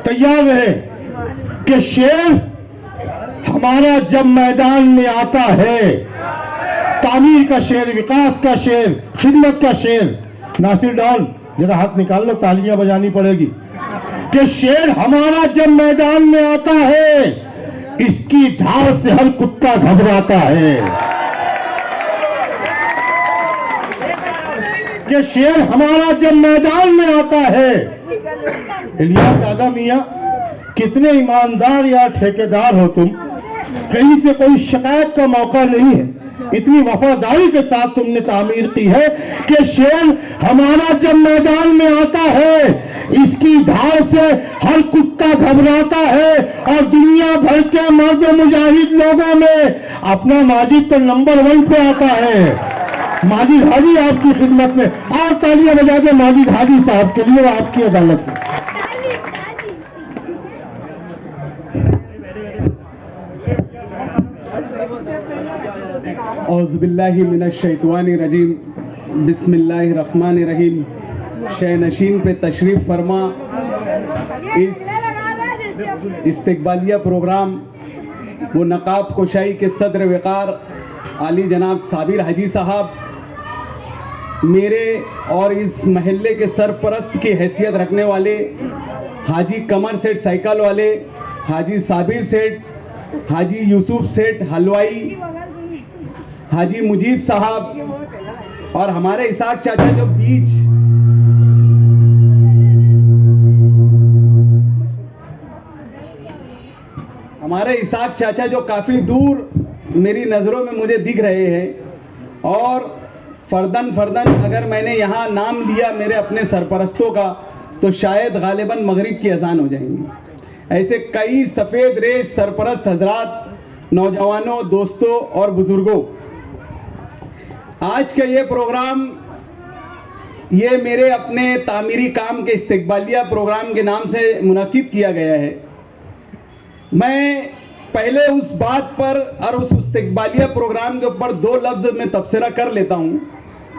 तैयार रहे कि शेर हमारा जब मैदान में आता है, तामीर का शेर, विकास का शेर, खिदमत का शेर। नासिर डॉन जरा हाथ निकाल लो, तालियां बजानी पड़ेगी। कि शेर हमारा जब मैदान में आता है, इसकी धार से हर कुत्ता घबराता है। कि शेर हमारा जब मैदान में आता है। इलियास दादा मियां, कितने ईमानदार या ठेकेदार हो तुम, कहीं से कोई शिकायत का मौका नहीं है। इतनी वफादारी के साथ तुमने तामीर की है कि शेर हमारा जब मैदान में आता है, इसकी धार से हर कुत्ता घबराता है। और दुनिया भर के मर्द मुजाहिद लोगों में अपना माजिद तो नंबर 1 पे आता है। माजिद हाजी आपकी खिदमत में, और तालियां बजा दे माजिद हाजी साहब के लिए, आपकी अदालत में। औज़ुबिल्लाहि मिनश्शैतानिर्रजीम, बिस्मिल्लाहिर्रहमानिर्रहीम। शहनशीन पे तशरीफ़ फरमा इस इस्तकबालिया प्रोग्राम वो नकाब कुशाई के सदर वक़ार आली जनाब साबिर हाजी साहब, मेरे और इस महल्ले के सरपरस्त की हैसियत रखने वाले हाजी कमर सेठ साइकिल वाले, हाजी साबिर सेठ, हाजी यूसुफ सेठ हलवाई, हाजी मुजीब साहब, और हमारे इसाक चाचा जो बीच हमारे इसाक चाचा जो काफ़ी दूर मेरी नज़रों में मुझे दिख रहे हैं। और फर्दन अगर मैंने यहाँ नाम लिया मेरे अपने सरपरस्तों का, तो शायद गालिबन मगरिब की अजान हो जाएंगी। ऐसे कई सफ़ेद रेश सरपरस्त हजरात, नौजवानों, दोस्तों और बुजुर्गों, आज का ये प्रोग्राम ये मेरे अपने तामीरी काम के इस्तकबालिया प्रोग्राम के नाम से मुनक़िद किया गया है। मैं पहले उस बात पर और उस इस्तकबालिया प्रोग्राम के ऊपर 2 लफ्ज़ में तबसरा कर लेता हूँ,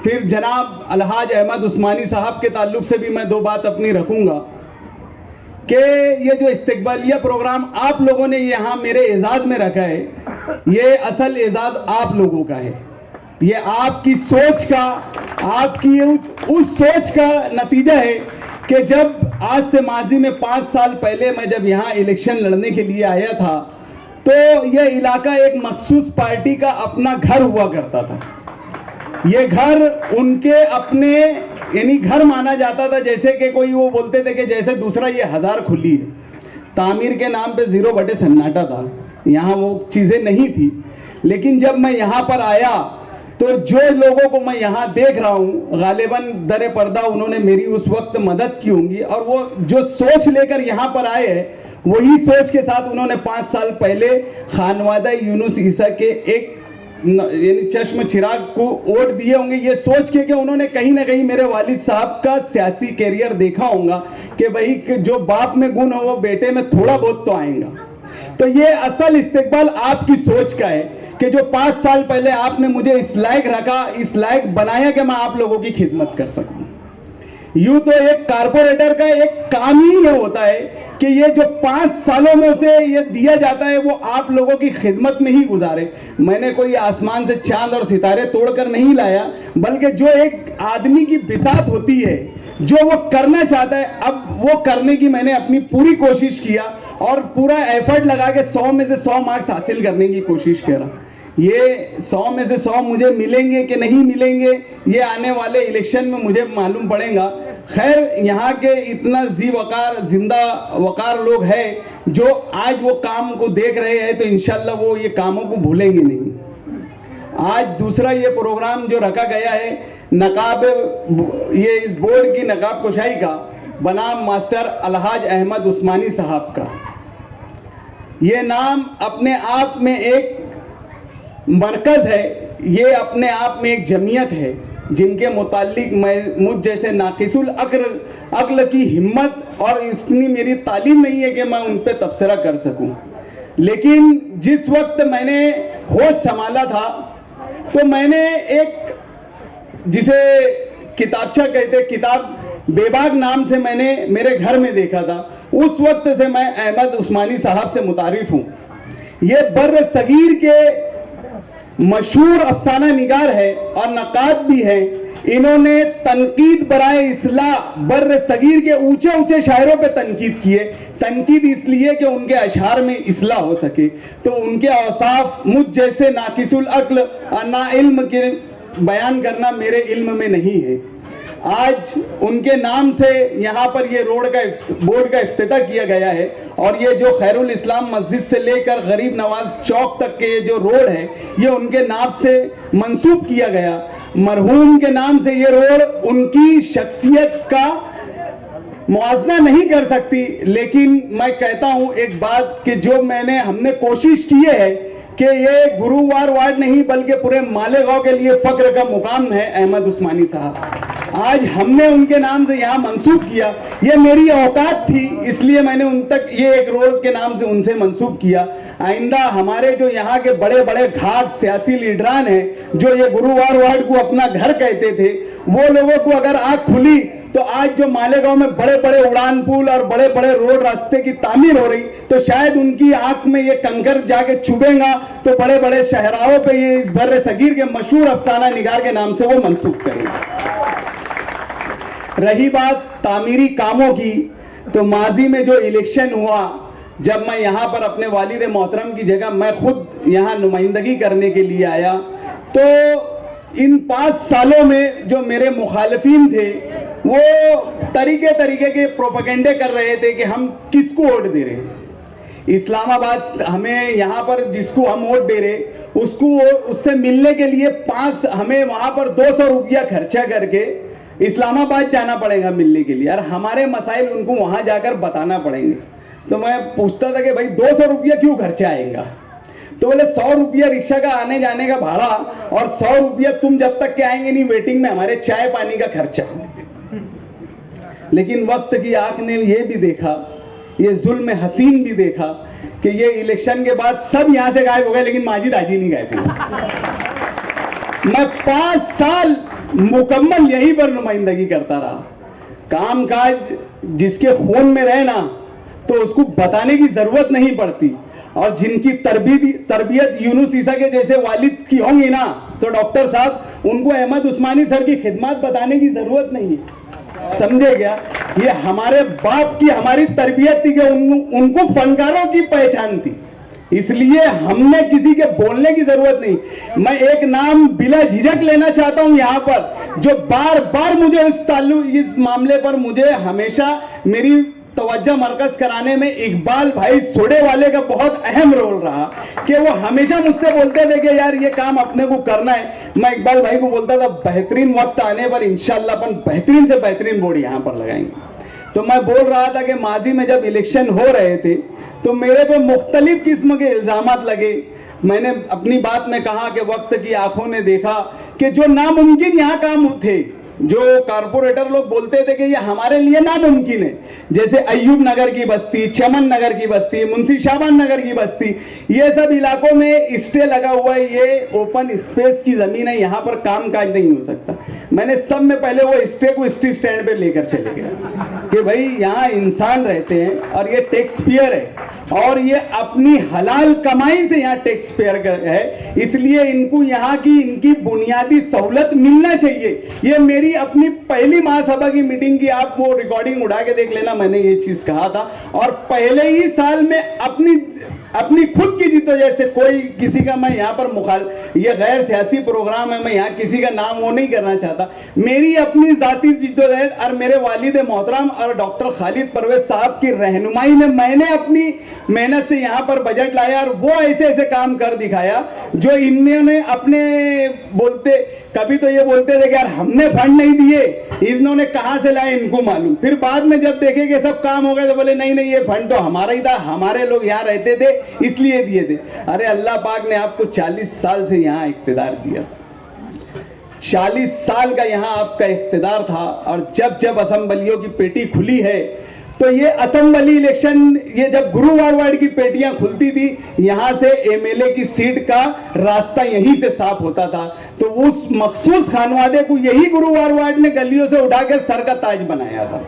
फिर जनाब अलहाज अहमद उस्मानी साहब के ताल्लुक से भी मैं 2 बात अपनी रखूँगा कि ये जो इस्तकबालिया प्रोग्राम आप लोगों ने यहाँ मेरे एजाज़ में रखा है, ये असल एजाज़ आप लोगों का है। ये आपकी सोच का, आपकी उस सोच का नतीजा है कि जब आज से माजी में 5 साल पहले मैं जब यहाँ इलेक्शन लड़ने के लिए आया था, तो यह इलाका एक मखसूस पार्टी का अपना घर हुआ करता था। ये घर उनके अपने यानी घर माना जाता था, जैसे कि कोई वो बोलते थे कि जैसे दूसरा ये 1000 खुली है। तामीर के नाम पे 0 बटे सन्नाटा था, यहाँ वो चीज़ें नहीं थी। लेकिन जब मैं यहाँ पर आया तो जो लोगों को मैं यहाँ देख रहा हूँ, गालिबन दरे पर्दा उन्होंने मेरी उस वक्त मदद की होंगी, और वो जो सोच लेकर यहाँ पर आए हैं, वही सोच के साथ उन्होंने 5 साल पहले खानवादा यूनुस ईसा के एक यानी चश्म चिराग को वोट दिए होंगे, ये सोच के कि उन्होंने कहीं ना कहीं मेरे वालिद साहब का सियासी कैरियर देखा होगा कि भाई जो बाप में गुण हो वो बेटे में थोड़ा बहुत तो आएगा। तो ये असल इस्तेकबाल आपकी सोच का है कि जो 5 साल पहले आपने मुझे इस लायक रखा, इस लायक बनाया कि मैं आप लोगों की खिदमत कर सकूं। यूं तो एक कारपोरेटर का एक काम ही ये होता है कि ये जो 5 सालों में उसे ये दिया जाता है वो आप लोगों की खिदमत में ही गुजारे। मैंने कोई आसमान से चांद और सितारे तोड़कर नहीं लाया, बल्कि जो एक आदमी की बिसात होती है, जो वो करना चाहता है, अब वो करने की मैंने अपनी पूरी कोशिश किया और पूरा एफर्ट लगा के 100 में से 100 मार्क्स हासिल करने की कोशिश करा। ये 100 में से 100 मुझे मिलेंगे कि नहीं मिलेंगे, ये आने वाले इलेक्शन में मुझे मालूम पड़ेगा। खैर, यहाँ के इतना जिंदा वकार लोग हैं जो आज वो काम को देख रहे हैं, तो इंशाल्लाह वो ये कामों को भूलेंगे नहीं। आज दूसरा ये प्रोग्राम जो रखा गया है नकाब, ये इस बोर्ड की नकाब कुशाई का बनाम मास्टर अलहाज अहमद उस्मानी साहब का, ये नाम अपने आप में एक मरकज है, ये अपने आप में एक जमीयत है जिनके मुतालिक मैं मुझ जैसे नाकिसुल अक्ल की हिम्मत और इतनी मेरी तालीम नहीं है कि मैं उन पे तबसरा कर सकूं। लेकिन जिस वक्त मैंने होश संभाला था तो मैंने एक, जिसे किताबचा कहते, किताब बेबाक नाम से मैंने मेरे घर में देखा था। उस वक्त से मैं अहमद उस्मानी साहब से मुतारिफ हूं। ये बर्र सगीर के मशहूर अफसाना निगार है और नकाद भी है। इन्होंने तनकीद बराए इस्लाह बर्र सगीर के ऊंचे ऊंचे शायरों पे तनकीद किए। तनकीद इसलिए कि उनके अशआर में इस्लाह हो सके। तो उनके औसाफ मुझ जैसे नाकिसुल अक्ल और ना इल्म के बयान करना मेरे इल्म में नहीं है। आज उनके नाम से यहाँ पर ये बोर्ड का इफ्तिताह किया गया है और ये जो खैरुल इस्लाम मस्जिद से लेकर गरीब नवाज चौक तक के ये जो रोड है ये उनके नाम से मंसूब किया गया। मरहूम के नाम से ये रोड उनकी शख्सियत का मुआवजा नहीं कर सकती, लेकिन मैं कहता हूं एक बात कि जो हमने कोशिश की है कि ये गुरुवार वार्ड नहीं बल्कि पूरे मालेगांव के लिए फख्र का मुकाम है अहमद उस्मानी साहब। आज हमने उनके नाम से यहाँ मंसूब किया। ये मेरी औकात थी इसलिए मैंने उन तक ये एक रोड के नाम से उनसे मंसूब किया। आइंदा हमारे जो यहाँ के बड़े बड़े घाट सियासी लीडरान हैं जो ये गुरुवार वार्ड को अपना घर कहते थे, वो लोगों को अगर आंख खुली तो आज जो मालेगांव में बड़े बड़े उड़ान पुल और बड़े बड़े रोड रास्ते की तामीर हो रही तो शायद उनकी आंख में ये कंकर जाके चुभेगा तो बड़े बड़े शहराओं पे ये इस बर्रे सगीर के मशहूर अफसाना निगार के नाम से वो मंसूब करेंगे। रही बात तामीरी कामों की, तो माजी में जो इलेक्शन हुआ जब मैं यहाँ पर अपने वालिद मोहतरम की जगह मैं खुद यहाँ नुमाइंदगी करने के लिए आया, तो इन 5 सालों में जो मेरे मुखालिफिन थे वो तरीके के प्रोपेगेंडे कर रहे थे कि हम किसको वोट दे रहे हैं। इस्लामाबाद हमें यहाँ पर जिसको हम वोट दे रहे उससे मिलने के लिए हमें वहाँ पर 200 रुपया खर्चा करके इस्लामाबाद जाना पड़ेगा मिलने के लिए और हमारे मसाइल उनको वहां जाकर बताना पड़ेंगे। तो मैं पूछता था कि भाई 200 रुपया क्यों खर्चा आएगा? तो बोले 100 रुपया रिक्शा का आने जाने का भाड़ा और 100 रुपया तुम जब तक के आएंगे नहीं वेटिंग में हमारे चाय पानी का खर्चा। लेकिन वक्त की आंख ने ये भी देखा, ये जुल्म हसीन भी देखा कि ये इलेक्शन के बाद सब यहां से गायब हो गए लेकिन माजिद हाजी नहीं गायब हुए। मैं 5 साल मुकम्मल यहीं पर नुमाइंदगी करता रहा। काम काज जिसके खून में रहे ना तो उसको बताने की जरूरत नहीं पड़ती और जिनकी तरबियत यूनुस ईसा के जैसे वालिद की होंगी ना तो डॉक्टर साहब उनको अहमद उस्मानी सर की खिदमत बताने की जरूरत नहीं है। समझे क्या? ये हमारे बाप की हमारी तरबियत थी कि उनको फनकारों की पहचान थी, इसलिए हमने किसी के बोलने की जरूरत नहीं। मैं एक नाम बिला झिझक लेना चाहता हूं यहां पर जो बार बार मुझे इस मामले पर मुझे हमेशा मेरी तवज्जो मरकज कराने में इकबाल भाई सोडे वाले का बहुत अहम रोल रहा कि वो हमेशा मुझसे बोलते थे कि यार ये काम अपने को करना है। मैं इकबाल भाई को बोलता था बेहतरीन वक्त आने पर इंशाल्लाह अपन बेहतरीन से बेहतरीन बोर्ड यहां पर लगाएंगे। तो मैं बोल रहा था कि माजी में जब इलेक्शन हो रहे थे तो मेरे पे मुख्तलिफ किस्म के इल्जामात लगे। मैंने अपनी बात में कहा कि वक्त की आंखों ने देखा कि जो नामुमकिन यहाँ काम थे, जो कारपोरेटर लोग बोलते थे कि ये हमारे लिए नामुमकिन है, जैसे अय्यूब नगर की बस्ती, चमन नगर की बस्ती, मुंशी शाबान नगर की बस्ती, ये सब इलाकों में स्टे लगा हुआ है, ये ओपन स्पेस की जमीन है, यहाँ पर काम काज नहीं हो सकता। मैंने सब में पहले वो स्टे को स्ट्रीट स्टैंड पे लेकर चले गया कि भाई यहाँ इंसान रहते हैं और ये टैक्स पेयर है और ये अपनी हलाल कमाई से यहाँ टैक्स पेयर है, इसलिए इनको यहाँ की इनकी बुनियादी सहूलत मिलना चाहिए। ये मेरी अपनी पहली महासभा की मीटिंग की आप वो रिकॉर्डिंग उठा के देख लेना, मैंने ये चीज कहा था। और पहले ही साल में अपनी खुद की जिद्दोजहद से कोई किसी का मैं यहाँ पर ये गैर सियासी प्रोग्राम है, मैं यहाँ किसी का नाम वो नहीं करना चाहता। मेरी अपनी जाती जिद्दोजहद और मेरे वालिद मोहतरम और डॉक्टर खालिद परवेज साहब की रहनुमाई में मैंने अपनी मेहनत से यहाँ पर बजट लाया और वो ऐसे ऐसे काम कर दिखाया जो इन्होंने अपने बोलते कभी तो ये बोलते थे कि यार हमने फंड नहीं दिए, इन्होंने कहां से लाए इनको मालूम। फिर बाद में जब देखे कि सब काम हो गए तो बोले नहीं नहीं ये फंड तो हमारा ही था, हमारे लोग यहाँ रहते थे इसलिए दिए थे। अरे अल्लाह पाक ने आपको 40 साल से यहाँ इख्तिदार दिया, 40 साल का यहाँ आपका इख्तिदार था और जब जब असेंबलियों की पेटी खुली है तो ये असेंबली इलेक्शन, ये जब गुरुवार वार्ड की पेटियां खुलती थी यहां से एमएलए की सीट का रास्ता यहीं से साफ होता था। तो उस मखसूस खानवादे को यही गुरुवार वार्ड ने गलियों से उठाकर सर का ताज बनाया था।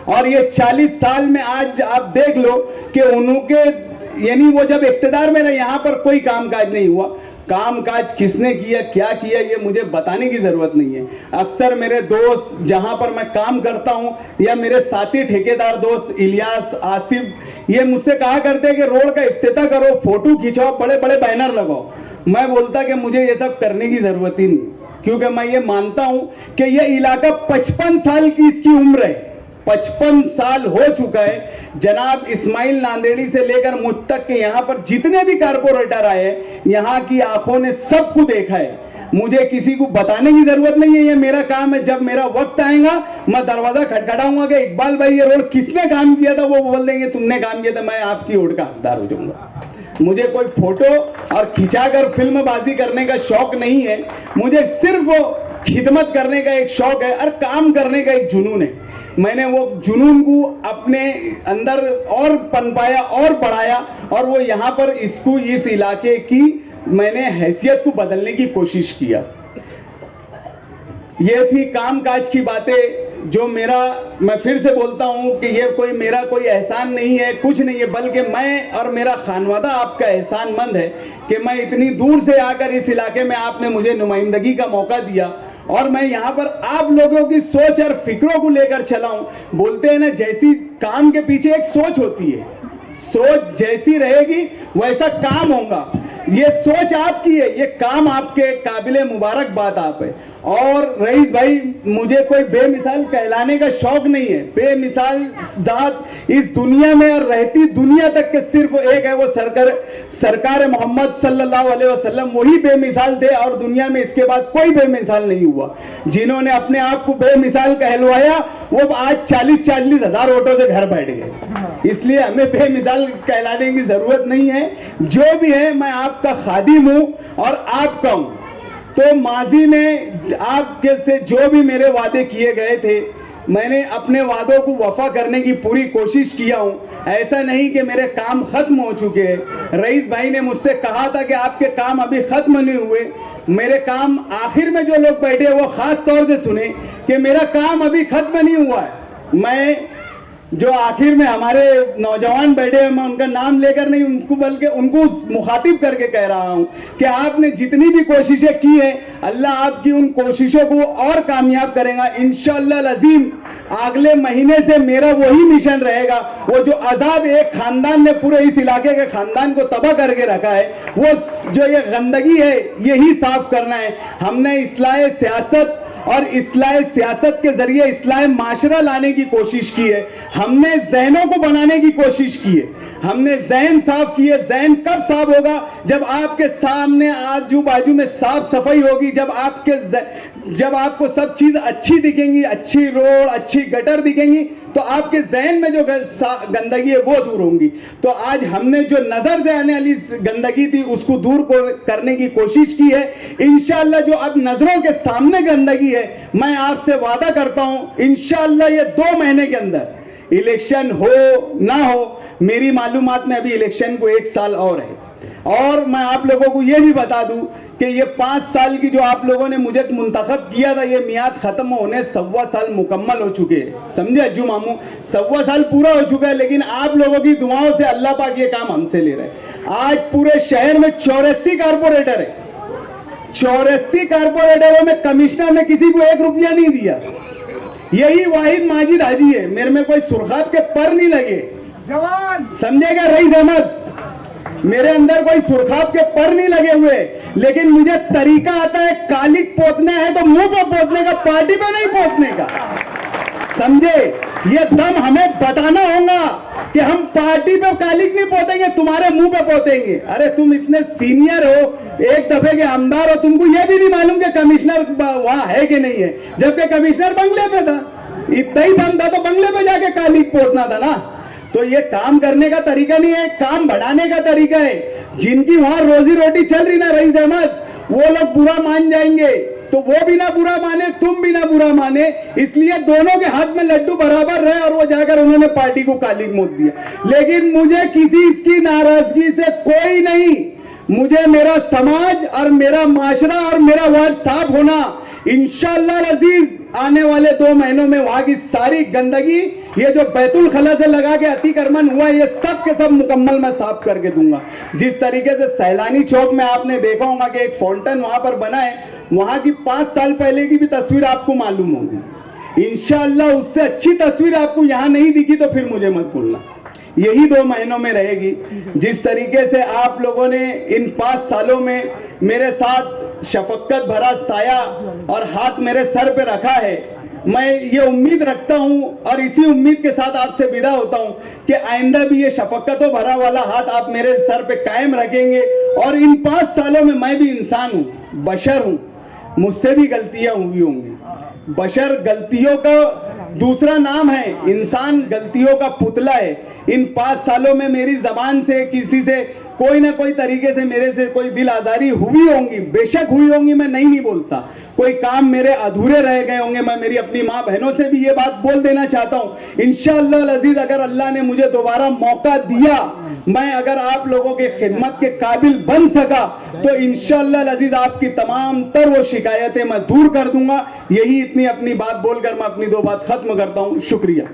और ये 40 साल में आज आप देख लो कि उनके यानी वो जब इख्तिदार में रहे यहाँ पर कोई कामकाज नहीं हुआ। कामकाज किसने किया, क्या किया, ये मुझे बताने की जरूरत नहीं है। अक्सर मेरे दोस्त जहां पर मैं काम करता हूं या मेरे साथी ठेकेदार दोस्त इलियास, आसिफ, ये मुझसे कहा करते कि रोड का इफ्तिताह करो, फोटो खिंचाओ, बड़े बड़े बैनर लगाओ। मैं बोलता कि मुझे ये सब करने की जरूरत ही नहीं, क्योंकि मैं ये मानता हूं कि ये इलाका 55 साल की इसकी उम्र है, 55 साल हो चुका है। जनाब इस्माइल नांदेड़ी से लेकर मुझ तक के यहाँ पर जितने भी कारपोरेटर आए, यहाँ की आंखों ने सबको देखा है। मुझे किसी को बताने की जरूरत नहीं है, ये मेरा काम है। जब मेरा वक्त आएगा मैं दरवाजा खटखटाऊंगा कि इकबाल भाई ये रोड किसने काम किया था, वो बोल देंगे तुमने काम किया था, मैं आपकी ओट का हकदार हो जाऊंगा। मुझे कोई फोटो और खिंचाकर फिल्मबाजी करने का शौक नहीं है, मुझे सिर्फ खिदमत करने का एक शौक है और काम करने का एक जुनून है। मैंने वो जुनून को अपने अंदर और पनपाया और बढ़ाया, और वो यहाँ पर इसको, इस इलाके की मैंने हैसियत को बदलने की कोशिश किया। ये थी कामकाज की बातें जो मेरा, मैं फिर से बोलता हूं कि ये कोई मेरा कोई एहसान नहीं है, कुछ नहीं है, बल्कि मैं और मेरा खानवादा आपका एहसानमंद है कि मैं इतनी दूर से आकर इस इलाके में आपने मुझे नुमाइंदगी का मौका दिया और मैं यहाँ पर आप लोगों की सोच और फिक्रों को लेकर चला हूं। बोलते हैं ना, जैसी काम के पीछे एक सोच होती है, सोच जैसी रहेगी वैसा काम होगा। ये सोच आपकी है, ये काम आपके काबिले मुबारक बात आप है। और रईस भाई, मुझे कोई बेमिसाल कहलाने का शौक नहीं है। बेमिसाल जात इस दुनिया में और रहती दुनिया तक के सिर्फ एक है, वो सरकार मोहम्मद सल्लल्लाहु अलैहि वसल्लम, वही बेमिसाल थे और दुनिया में इसके बाद कोई बेमिसाल नहीं हुआ। जिन्होंने अपने आप को बेमिसाल कहलवाया वो आज 40-40 हजार वोटों से घर बैठ गए। इसलिए हमें बेमिसाल कहलाने की जरूरत नहीं है। जो भी है, मैं आपका खादिम हूं और आपका हूं। तो माजी में आपके से जो भी मेरे वादे किए गए थे, मैंने अपने वादों को वफा करने की पूरी कोशिश किया हूं। ऐसा नहीं कि मेरे काम खत्म हो चुके हैं। रईस भाई ने मुझसे कहा था कि आपके काम अभी खत्म नहीं हुए। मेरे काम आखिर में जो लोग बैठे वो खास तौर से सुने कि मेरा काम अभी खत्म नहीं हुआ है। मैं जो आखिर में हमारे नौजवान बैठे हैं, मैं उनका नाम लेकर नहीं, उनको बल्कि उनको मुखातिब करके कह रहा हूं कि आपने जितनी भी कोशिशें की है, अल्लाह आपकी उन कोशिशों को और कामयाब करेगा इंशाअल्लाह अज़ीम। अगले महीने से मेरा वही मिशन रहेगा, वो जो अजाब एक खानदान ने पूरे इस इलाके के खानदान को तबाह करके रखा है, वो जो ये गंदगी है, यही साफ करना है। हमने इस्लाह सियासत और इस्लाह सियासत के जरिए इस्लाह माशरा लाने की कोशिश की है। हमने जहनों को बनाने की कोशिश की है। हमने जहन साफ किए। जहन कब साफ होगा? जब आपके सामने आजू बाजू में साफ सफाई होगी, जब आपको सब चीज अच्छी दिखेंगी, अच्छी रोड, अच्छी गटर दिखेंगी, तो आपके जहन में जो गंदगी है वो दूर होंगी। तो आज हमने जो नजर से आने वाली गंदगी थी उसको दूर करने की कोशिश की है। इंशाअल्लाह जो अब नजरों के सामने गंदगी है, मैं आपसे वादा करता हूं इंशाअल्लाह ये 2 महीने के अंदर, इलेक्शन हो ना हो, मेरी मालूमात में अभी इलेक्शन को 1 साल और है। और मैं आप लोगों को यह भी बता दूं कि ये 5 साल की जो आप लोगों ने मुझे मुंतखब किया था, ये मियाद खत्म होने 1.25 साल मुकम्मल हो चुके हैं। समझे अज्जू मामू, 1.25 साल पूरा हो चुका है, लेकिन आप लोगों की दुआओं से अल्लाह पाक ये काम हमसे ले रहे हैं। आज पूरे शहर में 84 कारपोरेटर है। 84 कारपोरेटरों में कमिश्नर ने किसी को 1 रुपया नहीं दिया। यही वाहिद माजिद हाजी है। मेरे में कोई सुरखाब के पर नहीं लगे, समझेगा रईस अहमद, मेरे अंदर कोई सुरखाब के पर नहीं लगे हुए, लेकिन मुझे तरीका आता है। कालिक पोतना है तो मुंह पे पोतने का, पार्टी पे नहीं पोतने का। समझे? ये दम हमें बताना होगा कि हम पार्टी पे कालिक नहीं पोतेंगे, तुम्हारे मुंह पे पोतेंगे। अरे तुम इतने सीनियर हो, एक दफे के आमदार हो, तुमको यह भी नहीं मालूम कि कमिश्नर वहां है कि नहीं है, जबकि कमिश्नर बंगले पे था। इतना ही दम था तो बंगले पे जाके कालिक पोतना था ना। तो ये काम करने का तरीका नहीं है, काम बढ़ाने का तरीका है। जिनकी वहां रोजी रोटी चल रही ना रईस अहमद, वो लोग बुरा मान जाएंगे, तो वो भी ना बुरा माने, तुम भी ना बुरा माने। इसलिए दोनों के हाथ में लड्डू बराबर रहे और वो जाकर उन्होंने पार्टी को कालिक मोद दिया। लेकिन मुझे किसी इसकी नाराजगी से कोई नहीं, मुझे मेरा समाज और मेरा माशरा और मेरा वार्ड साफ होना, इंशाअल्लाह अजीज आने वाले 2 महीनों में वहां की सारी गंदगी ये जो बैतुल खला से लगा के अतिक्रमण हुआ, ये सब के सब मुकम्मल मैं साफ करके दूंगा। जिस तरीके से सैलानी चौक में आपने देखा होगा कि एक फाउंटेन वहां पर बना है, वहां की 5 साल पहले की भी तस्वीर आपको मालूम होगी। इंशाअल्लाह उससे अच्छी तस्वीर आपको यहां नहीं दिखी तो फिर मुझे मत भूलना, यही 2 महीनों में रहेगी। जिस तरीके से आप लोगों ने इन 5 सालों में मेरे साथ शफकत भरा साया और हाथ मेरे सर पे रखा है, मैं ये उम्मीद रखता हूं और इसी उम्मीद के साथ आपसे विदा होता हूं कि आइंदा भी ये शफकतों भरा वाला हाथ आप मेरे सर पे कायम रखेंगे। और इन 5 सालों में मैं भी इंसान हूं, बशर हूं, मुझसे भी गलतियां हुई होंगी। बशर गलतियों का दूसरा नाम है, इंसान गलतियों का पुतला है। इन 5 सालों में मेरी जबान से किसी से कोई ना कोई तरीके से मेरे से कोई दिल आजारी हुई होंगी, बेशक हुई होंगी, मैं नहीं बोलता। कोई काम मेरे अधूरे रह गए होंगे, मैं मेरी अपनी माँ बहनों से भी ये बात बोल देना चाहता हूँ। इंशाअल्लाह अजीज अगर अल्लाह ने मुझे दोबारा मौका दिया, मैं अगर आप लोगों के खिदमत के काबिल बन सका तो इंशाअल्लाह अजीज आपकी तमाम तर वो शिकायतें मैं दूर कर दूंगा। यही इतनी अपनी बात बोलकर मैं अपनी 2 बात खत्म करता हूँ। शुक्रिया।